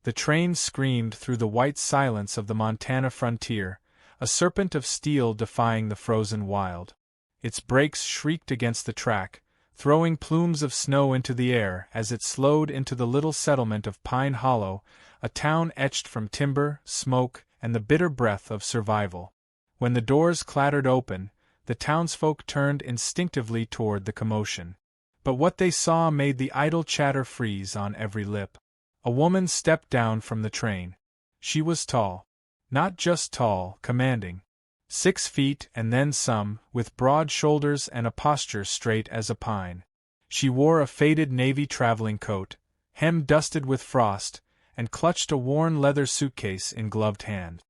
The train screamed through the white silence of the Montana frontier, a serpent of steel defying the frozen wild. Its brakes shrieked against the track, throwing plumes of snow into the air as it slowed into the little settlement of Pine Hollow, a town etched from timber, smoke, and the bitter breath of survival. When the doors clattered open, the townsfolk turned instinctively toward the commotion. But what they saw made the idle chatter freeze on every lip. A woman stepped down from the train. She was tall. Not just tall, commanding. 6 feet and then some, with broad shoulders and a posture straight as a pine. She wore a faded navy traveling coat, hem dusted with frost, and clutched a worn leather suitcase in gloved hand.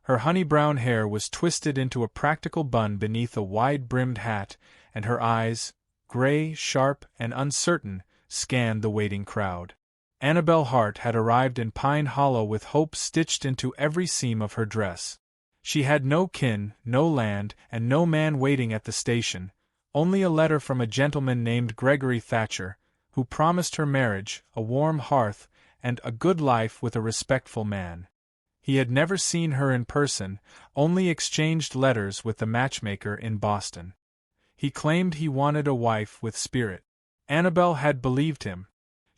Her honey-brown hair was twisted into a practical bun beneath a wide-brimmed hat, and her eyes, gray, sharp, and uncertain, scanned the waiting crowd. Annabelle Hart had arrived in Pine Hollow with hope stitched into every seam of her dress. She had no kin, no land, and no man waiting at the station, only a letter from a gentleman named Gregory Thatcher, who promised her marriage, a warm hearth, and a good life with a respectful man. He had never seen her in person, only exchanged letters with the matchmaker in Boston. He claimed he wanted a wife with spirit. Annabelle had believed him.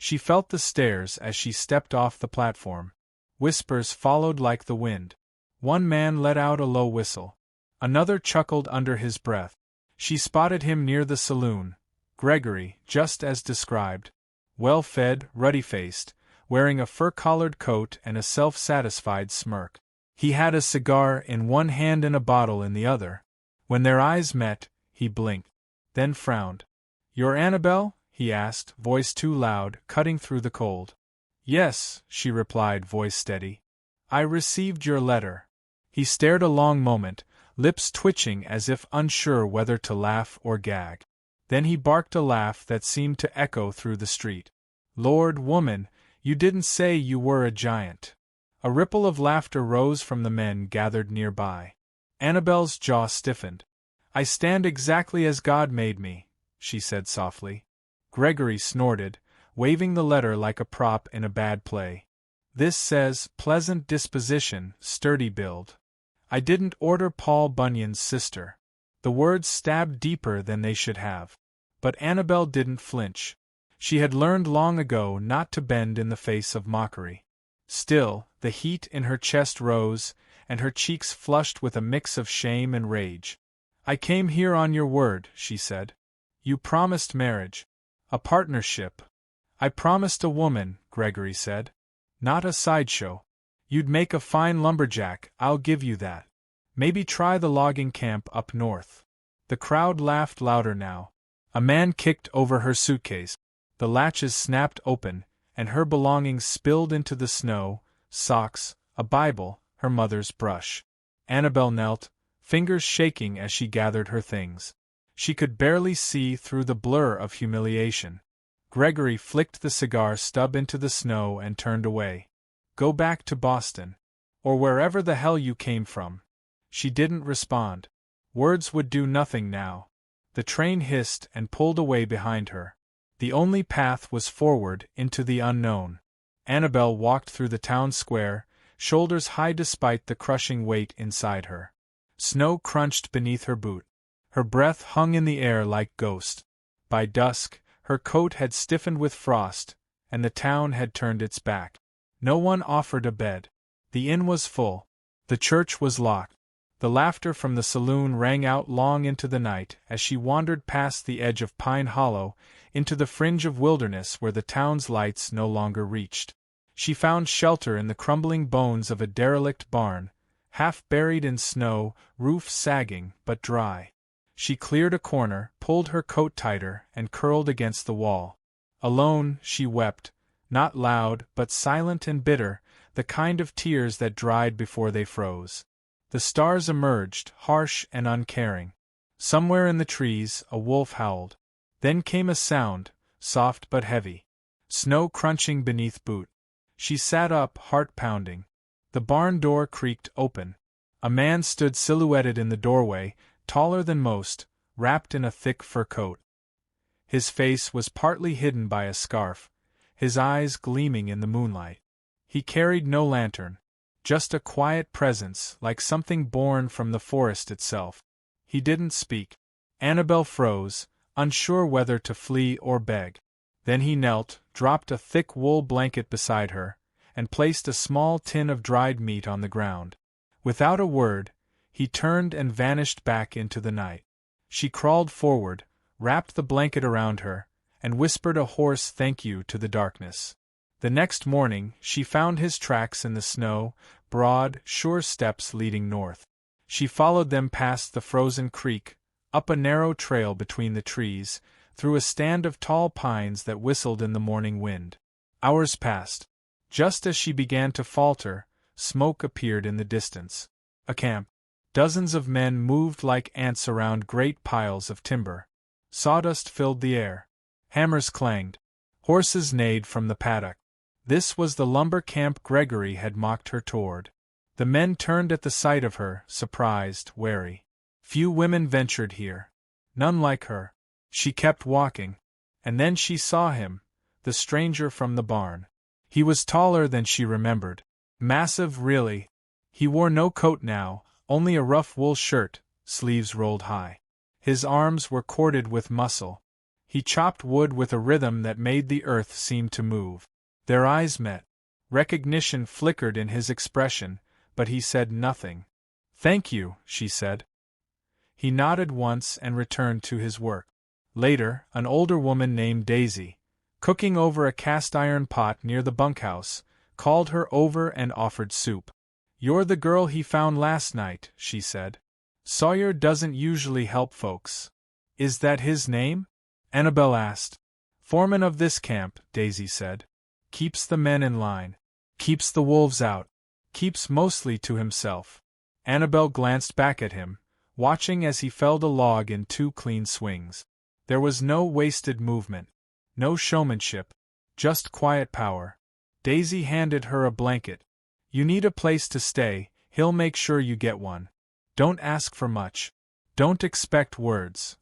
She felt the stares as she stepped off the platform. Whispers followed like the wind. One man let out a low whistle. Another chuckled under his breath. She spotted him near the saloon. Gregory, just as described. Well-fed, ruddy-faced, wearing a fur-collared coat and a self-satisfied smirk. He had a cigar in one hand and a bottle in the other. When their eyes met, he blinked, then frowned. "You're Annabelle?" he asked, voice too loud, cutting through the cold. "Yes," she replied, voice steady. "I received your letter." He stared a long moment, lips twitching as if unsure whether to laugh or gag. Then he barked a laugh that seemed to echo through the street. "Lord, woman, you didn't say you were a giant." A ripple of laughter rose from the men gathered nearby. Annabelle's jaw stiffened. "I stand exactly as God made me," she said softly. Gregory snorted, waving the letter like a prop in a bad play. "This says, pleasant disposition, sturdy build. I didn't order Paul Bunyan's sister." The words stabbed deeper than they should have. But Annabelle didn't flinch. She had learned long ago not to bend in the face of mockery. Still, the heat in her chest rose, and her cheeks flushed with a mix of shame and rage. "I came here on your word," she said. "You promised marriage. A partnership." "I promised a woman," Gregory said. "Not a sideshow. You'd make a fine lumberjack, I'll give you that. Maybe try the logging camp up north." The crowd laughed louder now. A man kicked over her suitcase. The latches snapped open, and her belongings spilled into the snow: socks, a Bible, her mother's brush. Annabelle knelt, fingers shaking as she gathered her things. She could barely see through the blur of humiliation. Gregory flicked the cigar stub into the snow and turned away. "Go back to Boston. Or wherever the hell you came from." She didn't respond. Words would do nothing now. The train hissed and pulled away behind her. The only path was forward, into the unknown. Annabelle walked through the town square, shoulders high despite the crushing weight inside her. Snow crunched beneath her boot. Her breath hung in the air like ghost. By dusk, her coat had stiffened with frost, and the town had turned its back. No one offered a bed. The inn was full. The church was locked. The laughter from the saloon rang out long into the night as she wandered past the edge of Pine Hollow, into the fringe of wilderness where the town's lights no longer reached. She found shelter in the crumbling bones of a derelict barn, half buried in snow, roof sagging but dry. She cleared a corner, pulled her coat tighter, and curled against the wall. Alone, she wept, not loud but silent and bitter, the kind of tears that dried before they froze. The stars emerged, harsh and uncaring. Somewhere in the trees, a wolf howled. Then came a sound, soft but heavy. Snow crunching beneath boot. She sat up, heart pounding. The barn door creaked open. A man stood silhouetted in the doorway, taller than most, wrapped in a thick fur coat. His face was partly hidden by a scarf, his eyes gleaming in the moonlight. He carried no lantern. Just a quiet presence, like something born from the forest itself. He didn't speak. Annabelle froze, unsure whether to flee or beg. Then he knelt, dropped a thick wool blanket beside her, and placed a small tin of dried meat on the ground. Without a word, he turned and vanished back into the night. She crawled forward, wrapped the blanket around her, and whispered a hoarse thank you to the darkness. The next morning, she found his tracks in the snow, broad, sure steps leading north. She followed them past the frozen creek, up a narrow trail between the trees, through a stand of tall pines that whistled in the morning wind. Hours passed. Just as she began to falter, smoke appeared in the distance. A camp. Dozens of men moved like ants around great piles of timber. Sawdust filled the air. Hammers clanged. Horses neighed from the paddock. This was the lumber camp Gregory had mocked her toward. The men turned at the sight of her, surprised, wary. Few women ventured here. None like her. She kept walking. And then she saw him, the stranger from the barn. He was taller than she remembered. Massive, really. He wore no coat now, only a rough wool shirt, sleeves rolled high. His arms were corded with muscle. He chopped wood with a rhythm that made the earth seem to move. Their eyes met. Recognition flickered in his expression, but he said nothing. "Thank you," she said. He nodded once and returned to his work. Later, an older woman named Daisy, cooking over a cast-iron pot near the bunkhouse, called her over and offered soup. "You're the girl he found last night," she said. "Sawyer doesn't usually help folks." "Is that his name?" Annabelle asked. "Foreman of this camp," Daisy said. "Keeps the men in line. Keeps the wolves out. Keeps mostly to himself." Annabelle glanced back at him, watching as he felled a log in 2 clean swings. There was no wasted movement. No showmanship. Just quiet power. Daisy handed her a blanket. "You need a place to stay, he'll make sure you get one. Don't ask for much. Don't expect words."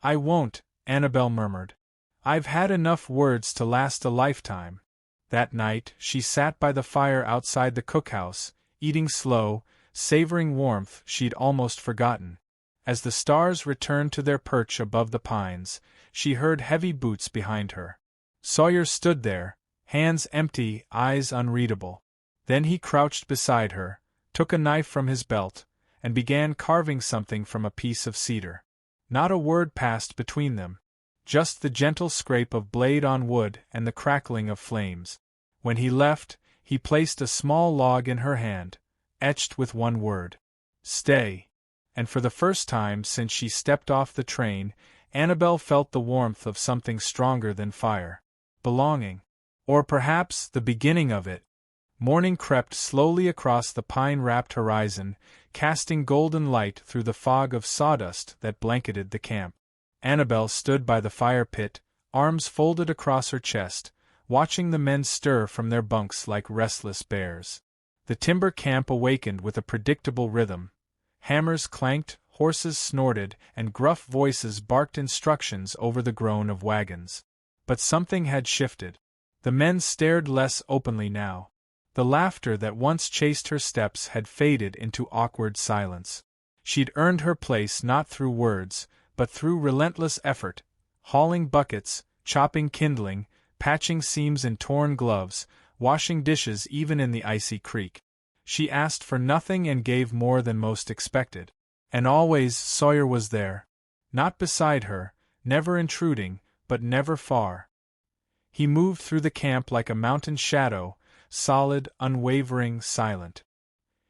"I won't," Annabelle murmured. "I've had enough words to last a lifetime." That night, she sat by the fire outside the cookhouse, eating slow, savoring warmth she'd almost forgotten. As the stars returned to their perch above the pines, she heard heavy boots behind her. Sawyer stood there, hands empty, eyes unreadable. Then he crouched beside her, took a knife from his belt, and began carving something from a piece of cedar. Not a word passed between them. Just the gentle scrape of blade on wood and the crackling of flames. When he left, he placed a small log in her hand, etched with one word. "Stay." And for the first time since she stepped off the train, Annabelle felt the warmth of something stronger than fire. Belonging. Or perhaps the beginning of it. Morning crept slowly across the pine-wrapped horizon, casting golden light through the fog of sawdust that blanketed the camp. Annabelle stood by the fire pit, arms folded across her chest, watching the men stir from their bunks like restless bears. The timber camp awakened with a predictable rhythm. Hammers clanked, horses snorted, and gruff voices barked instructions over the groan of wagons. But something had shifted. The men stared less openly now. The laughter that once chased her steps had faded into awkward silence. She'd earned her place not through words, but through relentless effort, hauling buckets, chopping kindling, patching seams in torn gloves, washing dishes even in the icy creek. She asked for nothing and gave more than most expected. And always Sawyer was there. Not beside her, never intruding, but never far. He moved through the camp like a mountain shadow, solid, unwavering, silent.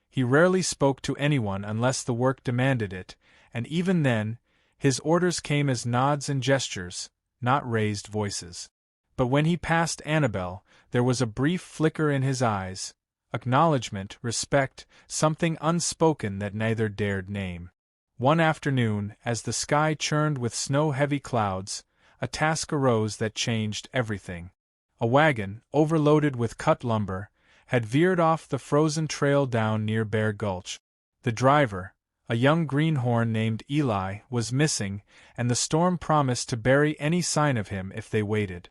He rarely spoke to anyone unless the work demanded it, and even then, his orders came as nods and gestures, not raised voices. But when he passed Annabelle, there was a brief flicker in his eyes, acknowledgement, respect, something unspoken that neither dared name. One afternoon, as the sky churned with snow-heavy clouds, a task arose that changed everything. A wagon, overloaded with cut lumber, had veered off the frozen trail down near Bear Gulch. The driver, a young greenhorn named Eli, was missing, and the storm promised to bury any sign of him if they waited.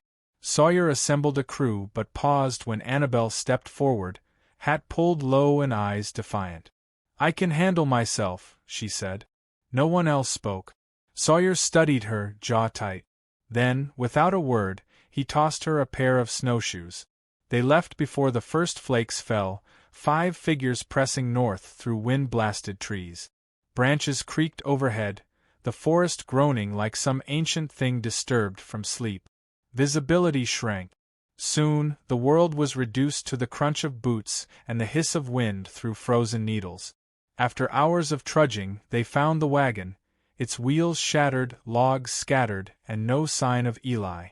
Sawyer assembled a crew but paused when Annabelle stepped forward, hat pulled low and eyes defiant. "I can handle myself," she said. No one else spoke. Sawyer studied her, jaw tight. Then, without a word, he tossed her a pair of snowshoes. They left before the first flakes fell, 5 figures pressing north through wind-blasted trees. Branches creaked overhead, the forest groaning like some ancient thing disturbed from sleep. Visibility shrank. Soon, the world was reduced to the crunch of boots and the hiss of wind through frozen needles. After hours of trudging, they found the wagon, its wheels shattered, logs scattered, and no sign of Eli.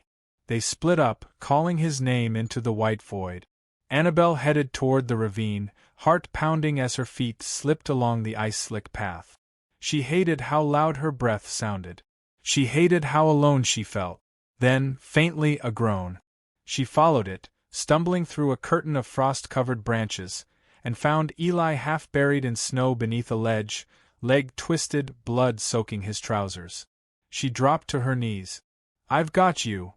They split up, calling his name into the white void. Annabelle headed toward the ravine, heart pounding as her feet slipped along the ice-slick path. She hated how loud her breath sounded. She hated how alone she felt. Then, faintly, a groan. She followed it, stumbling through a curtain of frost-covered branches, and found Eli half buried in snow beneath a ledge, leg twisted, blood soaking his trousers. She dropped to her knees. "I've got you."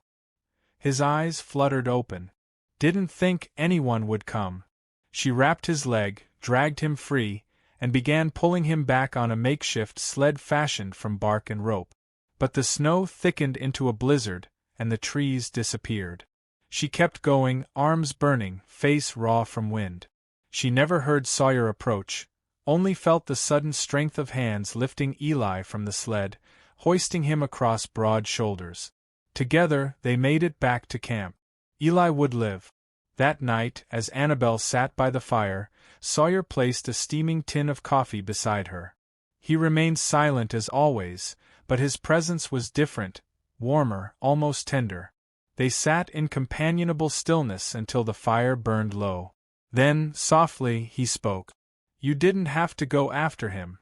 His eyes fluttered open. "Didn't think anyone would come." She wrapped his leg, dragged him free, and began pulling him back on a makeshift sled fashioned from bark and rope. But the snow thickened into a blizzard, and the trees disappeared. She kept going, arms burning, face raw from wind. She never heard Sawyer approach, only felt the sudden strength of hands lifting Eli from the sled, hoisting him across broad shoulders. Together, they made it back to camp. Eli would live. That night, as Annabelle sat by the fire, Sawyer placed a steaming tin of coffee beside her. He remained silent as always, but his presence was different, warmer, almost tender. They sat in companionable stillness until the fire burned low. Then, softly, he spoke. "You didn't have to go after him."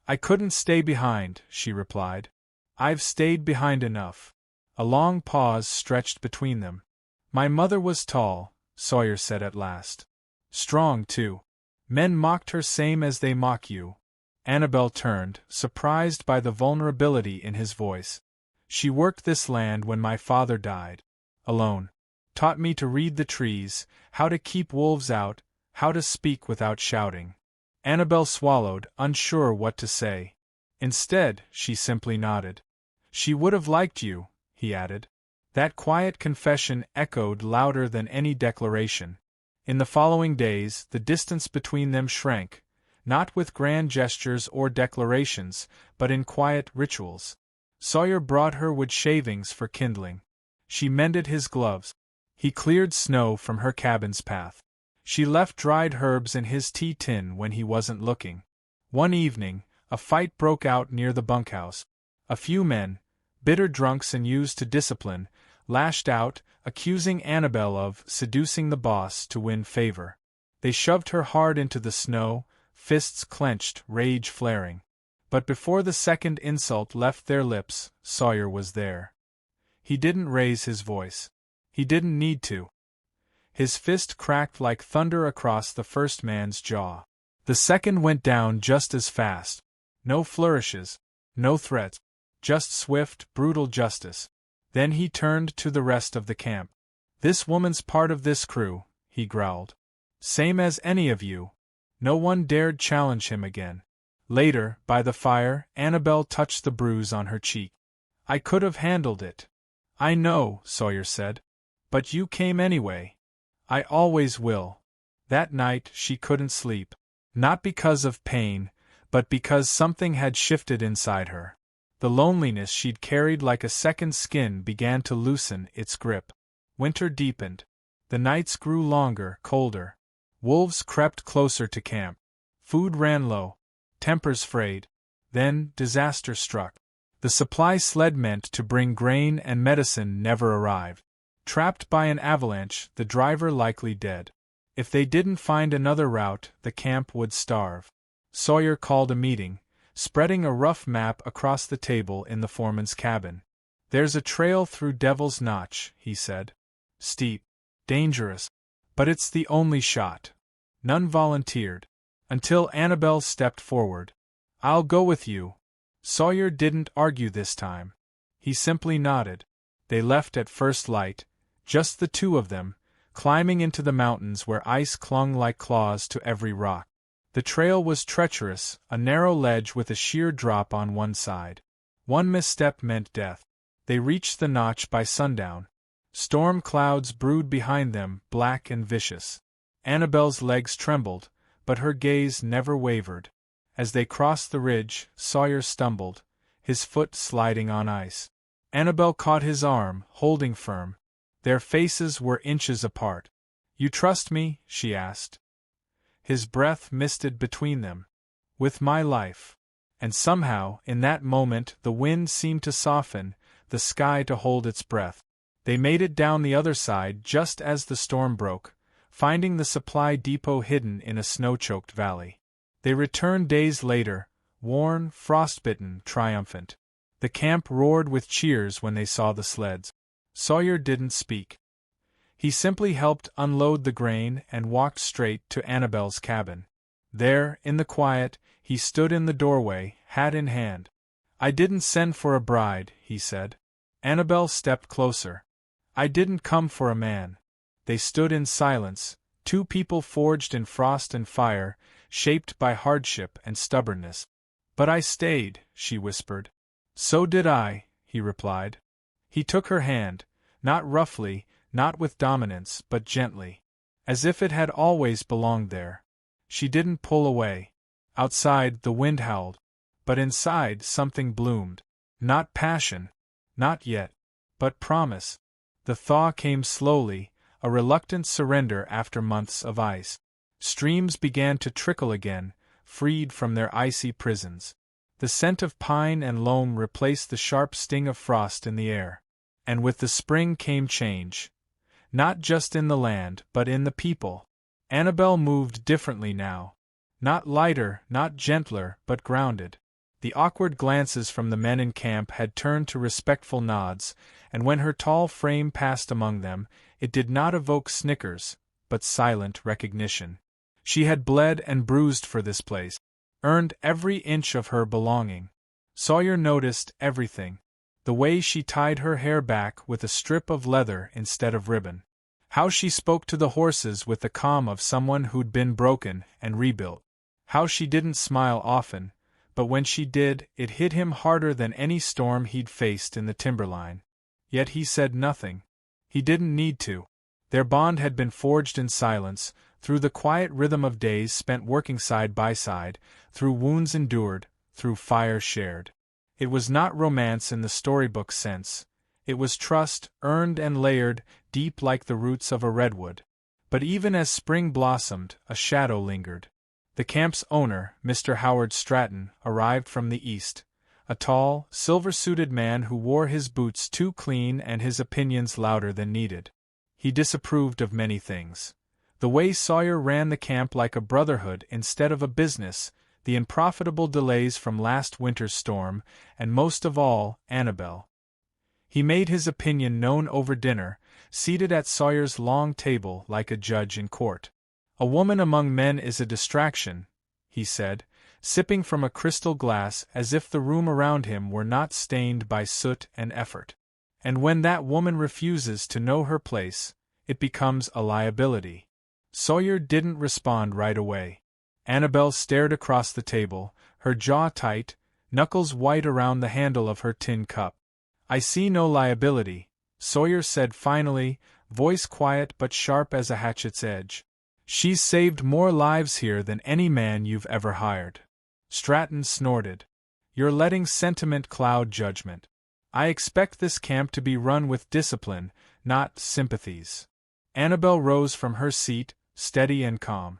"I couldn't stay behind," she replied. "I've stayed behind enough." A long pause stretched between them. "My mother was tall," Sawyer said at last. "Strong, too. Men mocked her same as they mock you." Annabelle turned, surprised by the vulnerability in his voice. "She worked this land when my father died. Alone. Taught me to read the trees, how to keep wolves out, how to speak without shouting." Annabelle swallowed, unsure what to say. Instead, she simply nodded. "She would have liked you," he added. That quiet confession echoed louder than any declaration. In the following days, the distance between them shrank, not with grand gestures or declarations, but in quiet rituals. Sawyer brought her wood shavings for kindling. She mended his gloves. He cleared snow from her cabin's path. She left dried herbs in his tea tin when he wasn't looking. One evening, a fight broke out near the bunkhouse. A few men, bitter drunks and used to discipline, lashed out, accusing Annabelle of seducing the boss to win favor. They shoved her hard into the snow, fists clenched, rage flaring. But before the second insult left their lips, Sawyer was there. He didn't raise his voice. He didn't need to. His fist cracked like thunder across the first man's jaw. The second went down just as fast. No flourishes, no threats, just swift, brutal justice. Then he turned to the rest of the camp. "This woman's part of this crew," he growled. "Same as any of you." No one dared challenge him again. Later, by the fire, Annabelle touched the bruise on her cheek. "I could have handled it." "I know," Sawyer said. "But you came anyway." "I always will." That night she couldn't sleep. Not because of pain, but because something had shifted inside her. The loneliness she'd carried like a second skin began to loosen its grip. Winter deepened. The nights grew longer, colder. Wolves crept closer to camp. Food ran low. Tempers frayed. Then, disaster struck. The supply sled meant to bring grain and medicine never arrived. Trapped by an avalanche, the driver likely dead. If they didn't find another route, the camp would starve. Sawyer called a meeting, spreading a rough map across the table in the foreman's cabin. "There's a trail through Devil's Notch," he said. "Steep. Dangerous. But it's the only shot." None volunteered. Until Annabelle stepped forward. "I'll go with you." Sawyer didn't argue this time. He simply nodded. They left at first light, Just the two of them, climbing into the mountains where ice clung like claws to every rock. The trail was treacherous, a narrow ledge with a sheer drop on one side. One misstep meant death. They reached the notch by sundown. Storm clouds brewed behind them, black and vicious. Annabelle's legs trembled, but her gaze never wavered. As they crossed the ridge, Sawyer stumbled, his foot sliding on ice. Annabelle caught his arm, holding firm. Their faces were inches apart. "You trust me?" she asked. His breath misted between them. "With my life." And somehow, in that moment, the wind seemed to soften, the sky to hold its breath. They made it down the other side just as the storm broke, finding the supply depot hidden in a snow-choked valley. They returned days later, worn, frostbitten, triumphant. The camp roared with cheers when they saw the sleds. Sawyer didn't speak. He simply helped unload the grain and walked straight to Annabelle's cabin. There, in the quiet, he stood in the doorway, hat in hand. "I didn't send for a bride," he said. Annabelle stepped closer. "I didn't come for a man." They stood in silence, two people forged in frost and fire, shaped by hardship and stubbornness. "But I stayed," she whispered. "So did I," he replied. He took her hand, not roughly, not with dominance, but gently, as if it had always belonged there. She didn't pull away. Outside, the wind howled, but inside something bloomed. Not passion, not yet, but promise. The thaw came slowly, a reluctant surrender after months of ice. Streams began to trickle again, freed from their icy prisons. The scent of pine and loam replaced the sharp sting of frost in the air. And with the spring came change. Not just in the land, but in the people. Annabelle moved differently now. Not lighter, not gentler, but grounded. The awkward glances from the men in camp had turned to respectful nods, and when her tall frame passed among them, it did not evoke snickers, but silent recognition. She had bled and bruised for this place, earned every inch of her belonging. Sawyer noticed everything. The way she tied her hair back with a strip of leather instead of ribbon. How she spoke to the horses with the calm of someone who'd been broken and rebuilt. How she didn't smile often, but when she did, it hit him harder than any storm he'd faced in the timberline. Yet he said nothing. He didn't need to. Their bond had been forged in silence, through the quiet rhythm of days spent working side by side, through wounds endured, through fire shared. It was not romance in the storybook sense. It was trust, earned and layered, deep like the roots of a redwood. But even as spring blossomed, a shadow lingered. The camp's owner, Mr. Howard Stratton, arrived from the east, a tall, silver-suited man who wore his boots too clean and his opinions louder than needed. He disapproved of many things. The way Sawyer ran the camp like a brotherhood instead of a business, the unprofitable delays from last winter's storm, and most of all, Annabelle. He made his opinion known over dinner, seated at Sawyer's long table like a judge in court. "A woman among men is a distraction," he said, sipping from a crystal glass as if the room around him were not stained by soot and effort. "And when that woman refuses to know her place, it becomes a liability." Sawyer didn't respond right away. Annabelle stared across the table, her jaw tight, knuckles white around the handle of her tin cup. "I see no liability," Sawyer said finally, voice quiet but sharp as a hatchet's edge. "She's saved more lives here than any man you've ever hired." Stratton snorted. "You're letting sentiment cloud judgment. I expect this camp to be run with discipline, not sympathies." Annabelle rose from her seat, steady and calm.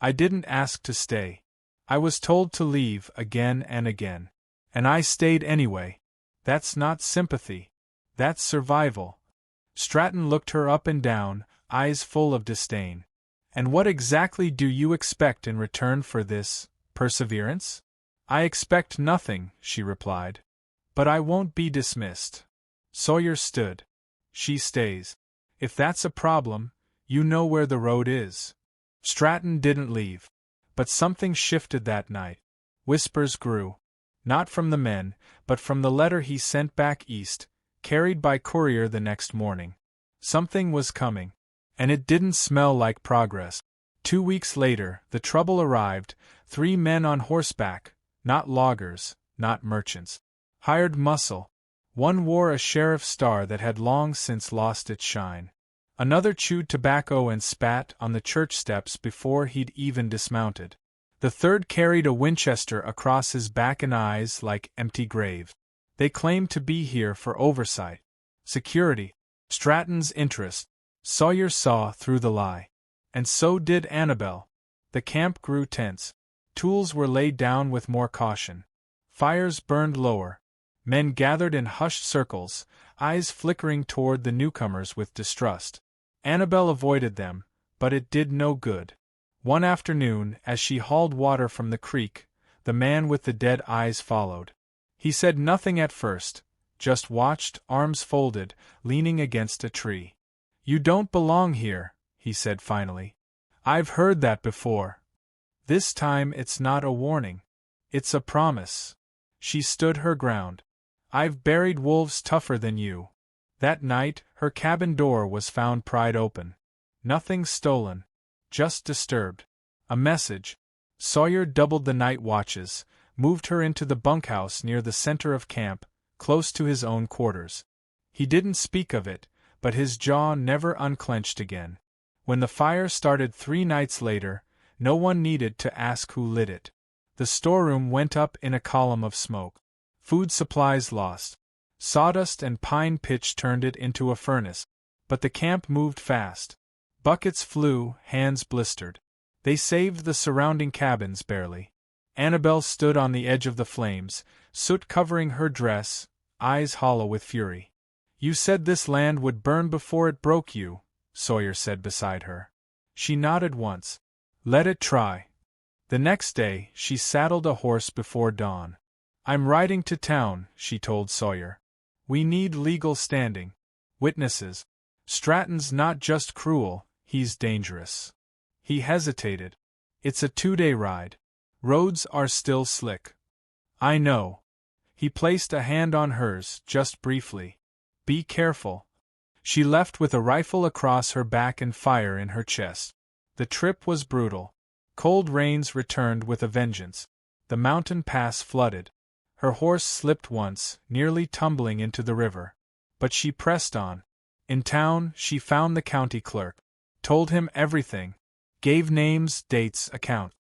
"I didn't ask to stay. I was told to leave again and again. And I stayed anyway. That's not sympathy. That's survival." Stratton looked her up and down, eyes full of disdain. "And what exactly do you expect in return for this perseverance?" "I expect nothing," she replied. "But I won't be dismissed." Sawyer stood. "She stays. If that's a problem, you know where the road is." Stratton didn't leave. But something shifted that night. Whispers grew. Not from the men, but from the letter he sent back east, carried by courier the next morning. Something was coming. And it didn't smell like progress. 2 weeks later, the trouble arrived, 3 men on horseback, not loggers, not merchants. Hired muscle. One wore a sheriff's star that had long since lost its shine. Another chewed tobacco and spat on the church steps before he'd even dismounted. The third carried a Winchester across his back and eyes like empty graves. They claimed to be here for oversight. Security. Stratton's interest. Sawyer saw through the lie. And so did Annabelle. The camp grew tense. Tools were laid down with more caution. Fires burned lower. Men gathered in hushed circles, eyes flickering toward the newcomers with distrust. Annabelle avoided them, but it did no good. One afternoon, as she hauled water from the creek, the man with the dead eyes followed. He said nothing at first, just watched, arms folded, leaning against a tree. "You don't belong here," he said finally. "I've heard that before. This time it's not a warning. It's a promise." She stood her ground. "I've buried wolves tougher than you." That night, her cabin door was found pried open. Nothing stolen. Just disturbed. A message. Sawyer doubled the night watches, moved her into the bunkhouse near the center of camp, close to his own quarters. He didn't speak of it, but his jaw never unclenched again. When the fire started 3 nights later, no one needed to ask who lit it. The storeroom went up in a column of smoke. Food supplies lost. Sawdust and pine pitch turned it into a furnace. But the camp moved fast. Buckets flew, hands blistered. They saved the surrounding cabins barely. Annabelle stood on the edge of the flames, soot covering her dress, eyes hollow with fury. "You said this land would burn before it broke you," Sawyer said beside her. She nodded once. "Let it try." The next day, she saddled a horse before dawn. "I'm riding to town," she told Sawyer. "We need legal standing. Witnesses. Stratton's not just cruel, he's dangerous." He hesitated. "It's a 2-day ride. Roads are still slick." "I know." He placed a hand on hers, just briefly. "Be careful." She left with a rifle across her back and fire in her chest. The trip was brutal. Cold rains returned with a vengeance. The mountain pass flooded. Her horse slipped once, nearly tumbling into the river. But she pressed on. In town, she found the county clerk. Told him everything. Gave names, dates, account.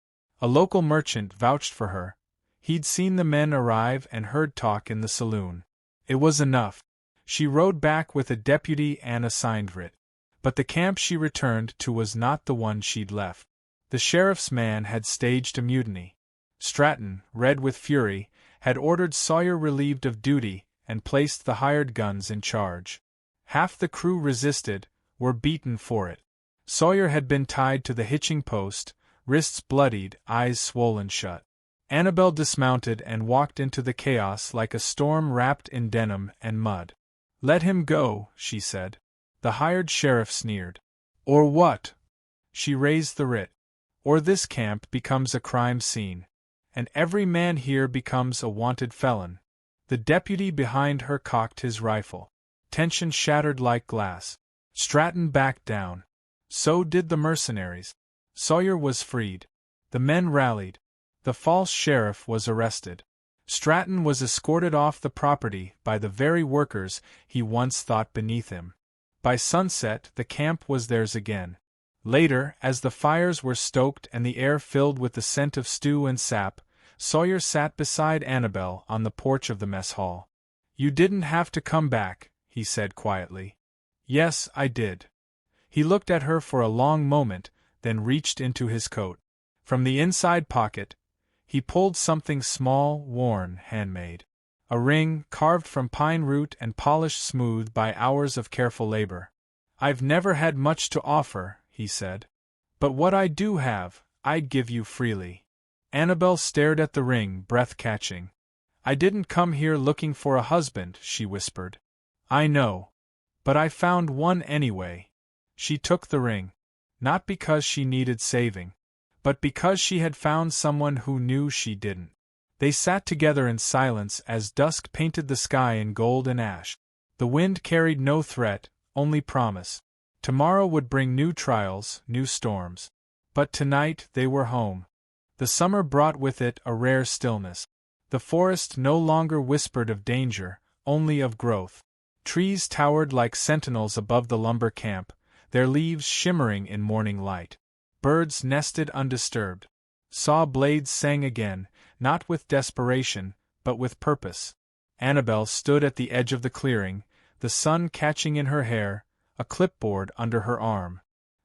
A local merchant vouched for her. He'd seen the men arrive and heard talk in the saloon. It was enough. She rode back with a deputy and a signed writ. But the camp she returned to was not the one she'd left. The sheriff's man had staged a mutiny. Stratton, red with fury, had ordered Sawyer relieved of duty and placed the hired guns in charge. Half the crew resisted, were beaten for it. Sawyer had been tied to the hitching post, wrists bloodied, eyes swollen shut. Annabelle dismounted and walked into the chaos like a storm wrapped in denim and mud. "Let him go," she said. The hired sheriff sneered. "Or what?" She raised the writ. "Or this camp becomes a crime scene. And every man here becomes a wanted felon." The deputy behind her cocked his rifle. Tension shattered like glass. Stratton backed down. So did the mercenaries. Sawyer was freed. The men rallied. The false sheriff was arrested. Stratton was escorted off the property by the very workers he once thought beneath him. By sunset, the camp was theirs again. Later, as the fires were stoked and the air filled with the scent of stew and sap, Sawyer sat beside Annabelle on the porch of the mess hall. "You didn't have to come back," he said quietly. "Yes, I did." He looked at her for a long moment, then reached into his coat. From the inside pocket, he pulled something small, worn, handmade. A ring, carved from pine root and polished smooth by hours of careful labor. "I've never had much to offer," he said. "But what I do have, I'd give you freely." Annabelle stared at the ring, breath-catching. "I didn't come here looking for a husband," she whispered. "I know. But I found one anyway." She took the ring. Not because she needed saving, but because she had found someone who knew she didn't. They sat together in silence as dusk painted the sky in gold and ash. The wind carried no threat, only promise. Tomorrow would bring new trials, new storms. But tonight they were home. The summer brought with it a rare stillness. The forest no longer whispered of danger, only of growth. Trees towered like sentinels above the lumber camp, their leaves shimmering in morning light. Birds nested undisturbed. Saw blades sang again, not with desperation, but with purpose. Annabelle stood at the edge of the clearing, the sun catching in her hair, a clipboard under her arm.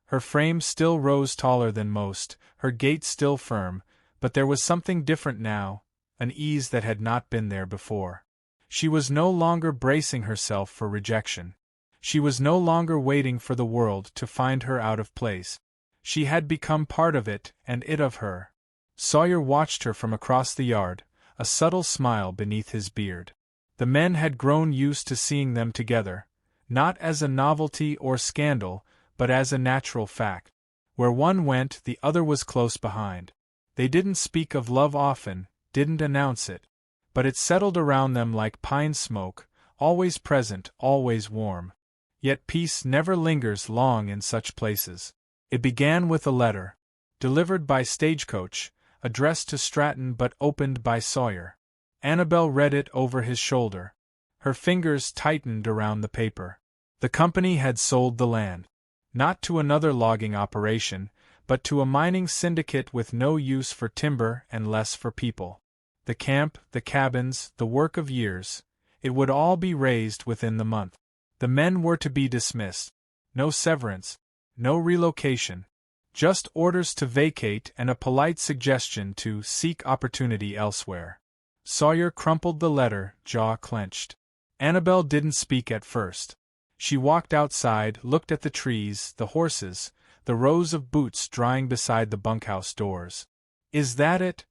Her frame still rose taller than most, her gait still firm, but there was something different now, an ease that had not been there before. She was no longer bracing herself for rejection. She was no longer waiting for the world to find her out of place. She had become part of it, and it of her. Sawyer watched her from across the yard, a subtle smile beneath his beard. The men had grown used to seeing them together, not as a novelty or scandal, but as a natural fact. Where one went, the other was close behind. They didn't speak of love often, didn't announce it, but it settled around them like pine smoke, always present, always warm. Yet peace never lingers long in such places. It began with a letter, delivered by stagecoach, addressed to Stratton but opened by Sawyer. Annabelle read it over his shoulder. Her fingers tightened around the paper. The company had sold the land. Not to another logging operation, but to a mining syndicate with no use for timber and less for people. The camp, the cabins, the work of years, it would all be razed within the month. The men were to be dismissed. No severance, no relocation. Just orders to vacate and a polite suggestion to seek opportunity elsewhere. Sawyer crumpled the letter, jaw clenched. Annabelle didn't speak at first. She walked outside, looked at the trees, the horses, the rows of boots drying beside the bunkhouse doors. "Is that it?"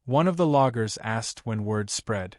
one of the loggers asked when word spread.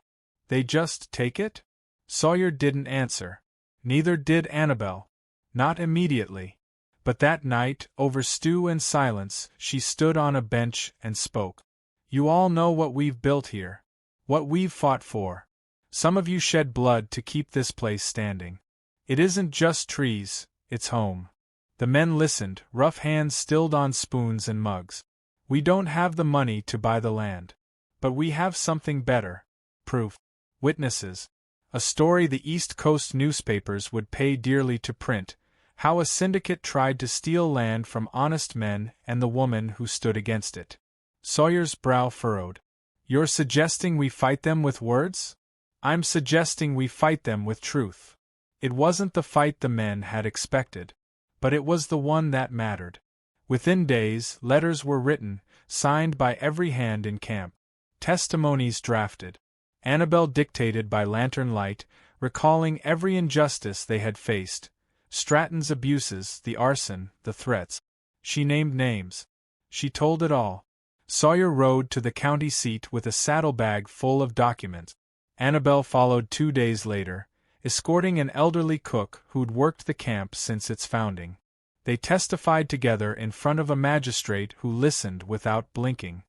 "They just take it?" Sawyer didn't answer. Neither did Annabelle. Not immediately. But that night, over stew and silence, she stood on a bench and spoke. "You all know what we've built here. What we've fought for. Some of you shed blood to keep this place standing. It isn't just trees, it's home." The men listened, rough hands stilled on spoons and mugs. "We don't have the money to buy the land. But we have something better. Proof. Witnesses. A story the East Coast newspapers would pay dearly to print, how a syndicate tried to steal land from honest men and the woman who stood against it." Sawyer's brow furrowed. "You're suggesting we fight them with words?" "I'm suggesting we fight them with truth." It wasn't the fight the men had expected, but it was the one that mattered. Within days, letters were written, signed by every hand in camp. Testimonies drafted. Annabelle dictated by lantern light, recalling every injustice they had faced. Stratton's abuses, the arson, the threats. She named names. She told it all. Sawyer rode to the county seat with a saddlebag full of documents. Annabelle followed 2 days later, escorting an elderly cook who'd worked the camp since its founding. They testified together in front of a magistrate who listened without blinking.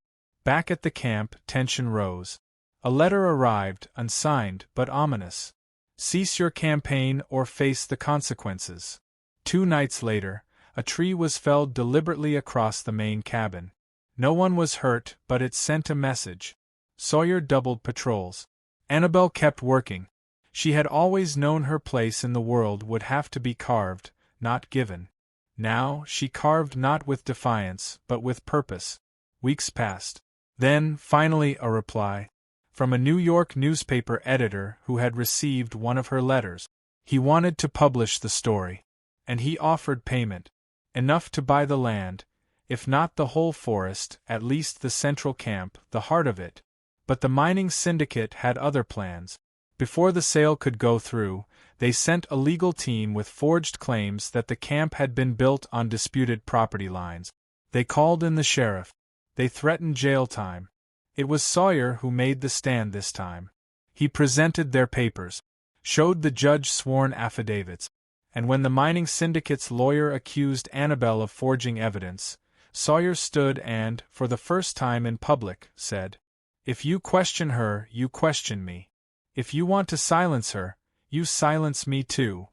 Back at the camp, tension rose. A letter arrived, unsigned but ominous. "Cease your campaign or face the consequences." 2 nights later, a tree was felled deliberately across the main cabin. No one was hurt, but it sent a message. Sawyer doubled patrols. Annabelle kept working. She had always known her place in the world would have to be carved, not given. Now, she carved not with defiance, but with purpose. Weeks passed. Then, finally, a reply. From a New York newspaper editor who had received one of her letters. He wanted to publish the story. And he offered payment. Enough to buy the land, if not the whole forest, at least the central camp, the heart of it. But the mining syndicate had other plans. Before the sale could go through, they sent a legal team with forged claims that the camp had been built on disputed property lines. They called in the sheriff. They threatened jail time. It was Sawyer who made the stand this time. He presented their papers, showed the judge sworn affidavits, and when the mining syndicate's lawyer accused Annabelle of forging evidence, Sawyer stood and, for the first time in public, said, "If you question her, you question me. If you want to silence her, you silence me too."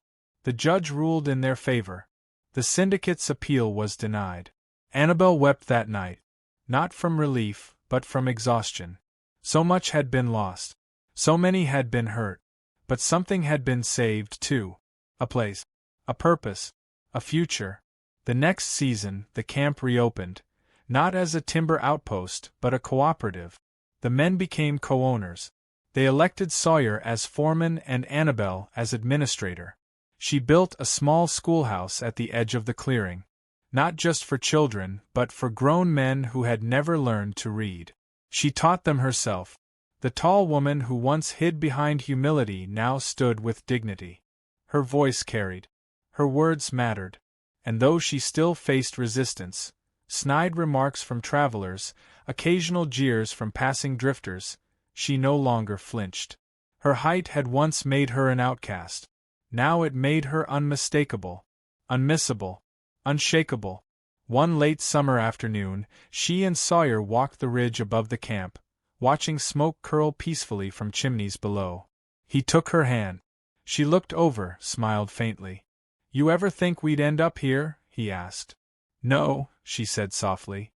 The judge ruled in their favor. The syndicate's appeal was denied. Annabelle wept that night. Not from relief, but from exhaustion. So much had been lost. So many had been hurt. But something had been saved, too. A place. A purpose. A future. The next season, the camp reopened. Not as a timber outpost, but a cooperative. The men became co-owners. They elected Sawyer as foreman and Annabelle as administrator. She built a small schoolhouse at the edge of the clearing. Not just for children, but for grown men who had never learned to read. She taught them herself. The tall woman who once hid behind humility now stood with dignity. Her voice carried. Her words mattered. And though she still faced resistance, snide remarks from travelers, occasional jeers from passing drifters, she no longer flinched. Her height had once made her an outcast. Now it made her unmistakable, unmissable, unshakable. One late summer afternoon, she and Sawyer walked the ridge above the camp, watching smoke curl peacefully from chimneys below. He took her hand. She looked over, smiled faintly. "You ever think we'd end up here?" he asked. "No," she said softly.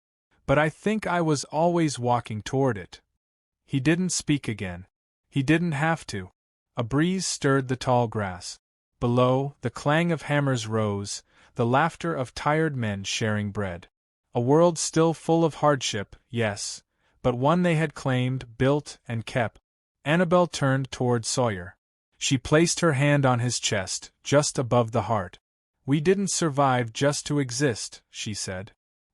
"But I think I was always walking toward it." He didn't speak again. He didn't have to. A breeze stirred the tall grass. Below, the clang of hammers rose, the laughter of tired men sharing bread. A world still full of hardship, yes, but one they had claimed, built, and kept. Annabelle turned toward Sawyer. She placed her hand on his chest, just above the heart. "We didn't survive just to exist," she said.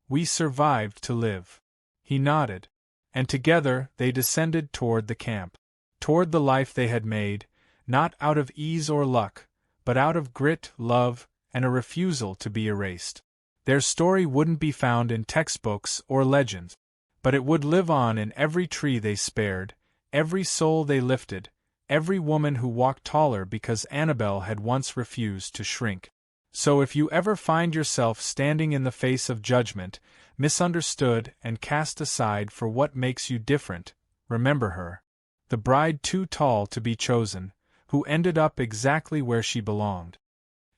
"We survived to live." He nodded. And together they descended toward the camp. Toward the life they had made, not out of ease or luck, but out of grit, love, and a refusal to be erased. Their story wouldn't be found in textbooks or legends, but it would live on in every tree they spared, every soul they lifted, every woman who walked taller because Annabelle had once refused to shrink. So if you ever find yourself standing in the face of judgment, misunderstood and cast aside for what makes you different, remember her. The bride too tall to be chosen, who ended up exactly where she belonged.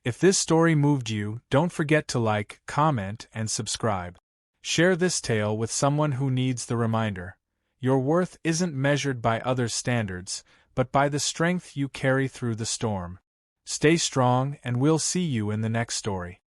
If this story moved you, don't forget to like, comment, and subscribe. Share this tale with someone who needs the reminder. Your worth isn't measured by others' standards, but by the strength you carry through the storm. Stay strong, and we'll see you in the next story.